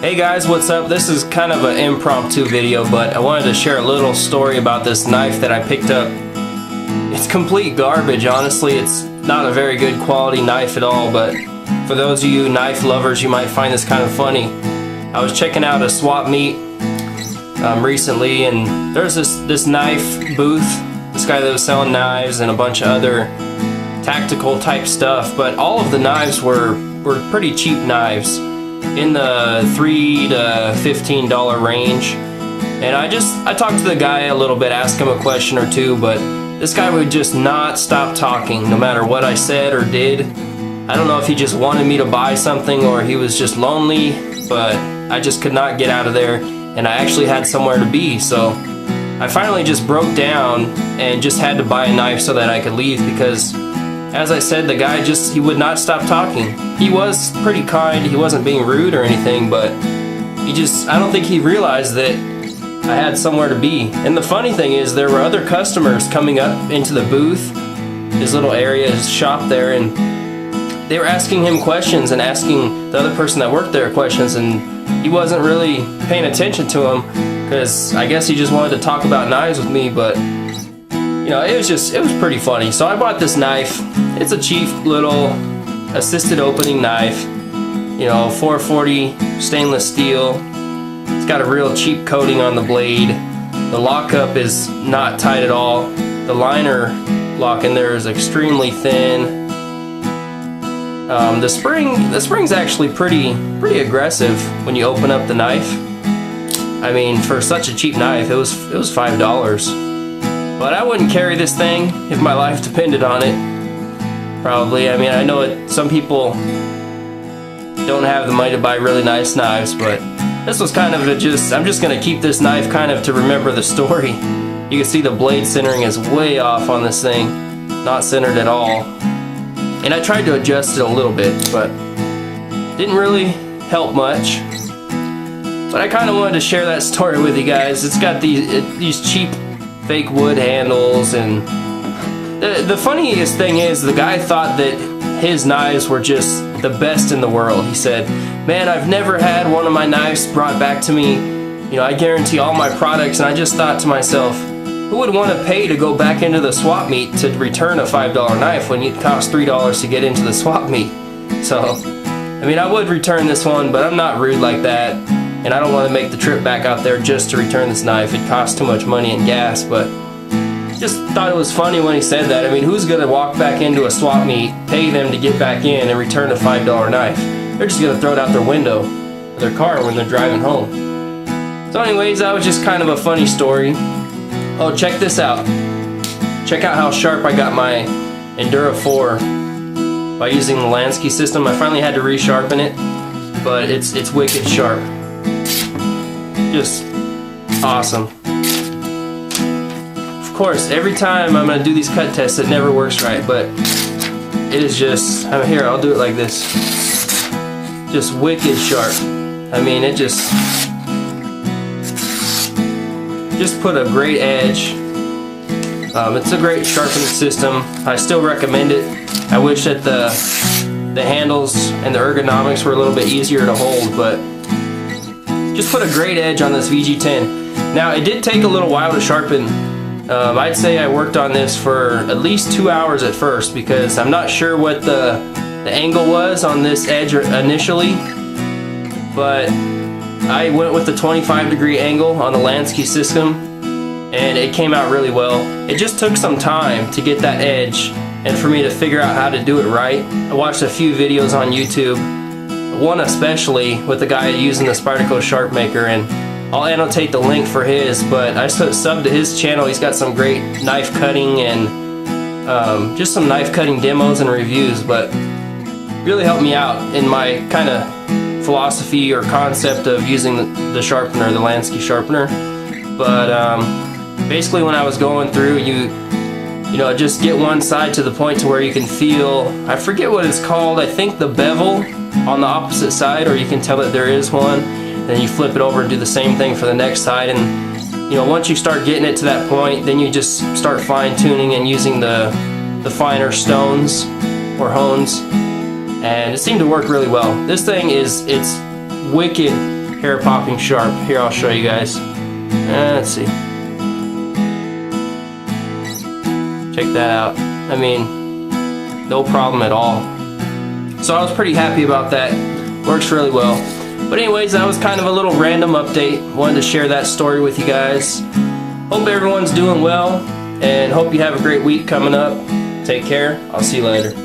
Hey guys, what's up? This is kind of an impromptu video, but I wanted to share a little story about this knife that I picked up. It's complete garbage, honestly. It's not a very good quality knife at all, but for those of you knife lovers, you might find this kind of funny. I was checking out a swap meet recently, and there's this knife booth, this guy that was selling knives and a bunch of other tactical type stuff, but all of the knives were pretty cheap knives in the $3 to $15 range. And I talked to the guy a little bit, asked him a question or two, but this guy would just not stop talking no matter what I said or did. I don't know if he just wanted me to buy something or he was just lonely, but I just could not get out of there, and I actually had somewhere to be, so I finally just broke down and just had to buy a knife so that I could leave, because as I said, the guy he would not stop talking. He was pretty kind, he wasn't being rude or anything, but I don't think he realized that I had somewhere to be. And the funny thing is, there were other customers coming up into the booth, his little area, his shop there, and they were asking him questions and asking the other person that worked there questions, and he wasn't really paying attention to them, because I guess he just wanted to talk about knives with me. But you know, it was pretty funny. So I bought this knife. It's a cheap little assisted opening knife, you know, 440 stainless steel. It's got a real cheap coating on the blade. The lockup is not tight at all. The liner lock in there is extremely thin. The spring's actually pretty aggressive when you open up the knife. I mean, for such a cheap knife, it was $5. But I wouldn't carry this thing if my life depended on it. Probably. I mean, I know some people don't have the money to buy really nice knives, but this was kind of I'm just going to keep this knife kind of to remember the story. You can see the blade centering is way off on this thing. Not centered at all. And I tried to adjust it a little bit, but didn't really help much. But I kind of wanted to share that story with you guys. It's got these cheap fake wood handles, and the funniest thing is, the guy thought that his knives were just the best in the world. He said, "Man, I've never had one of my knives brought back to me. You know, I guarantee all my products." And I just thought to myself, who would want to pay to go back into the swap meet to return a $5 knife when it costs $3 to get into the swap meet? So, I mean, I would return this one, but I'm not rude like that. And I don't want to make the trip back out there just to return this knife. It costs too much money and gas, but just thought it was funny when he said that. I mean, who's going to walk back into a swap meet, pay them to get back in, and return a $5 knife? They're just going to throw it out their window of their car when they're driving home. So anyways, that was just kind of a funny story. Oh, check this out. Check out how sharp I got my Endura 4 by using the Lansky system. I finally had to resharpen it, but it's wicked sharp. Just awesome. Of course, every time I'm going to do these cut tests, it never works right, but it is just, here, I'll do it like this. Just wicked sharp. I mean, it just put a great edge. It's a great sharpening system. I still recommend it. I wish that the handles and the ergonomics were a little bit easier to hold, but just put a great edge on this VG10. Now, it did take a little while to sharpen. I'd say I worked on this for at least 2 hours at first, because I'm not sure what the angle was on this edge initially, but I went with the 25-degree angle on the Lansky system, and it came out really well. It just took some time to get that edge and for me to figure out how to do it right. I watched a few videos on YouTube, one especially with the guy using the Spyderco Sharp Maker, and I'll annotate the link for his, but I subbed to his channel. He's got some great knife cutting and just some knife cutting demos and reviews, but really helped me out in my kind of philosophy or concept of using the sharpener, the Lansky sharpener. But basically, when I was going through, you know, just get one side to the point to where you can feel, I forget what it's called, I think the bevel on the opposite side, or you can tell that there is one. Then you flip it over and do the same thing for the next side, and you know, once you start getting it to that point, then you just start fine-tuning and using the finer stones or hones, and it seemed to work really well. This thing it's wicked hair popping sharp. Here, I'll show you guys. Let's see. Check that out. I mean, no problem at all. So I was pretty happy about that. Works really well. But anyways, that was kind of a little random update. Wanted to share that story with you guys. Hope everyone's doing well, and hope you have a great week coming up. Take care. I'll see you later.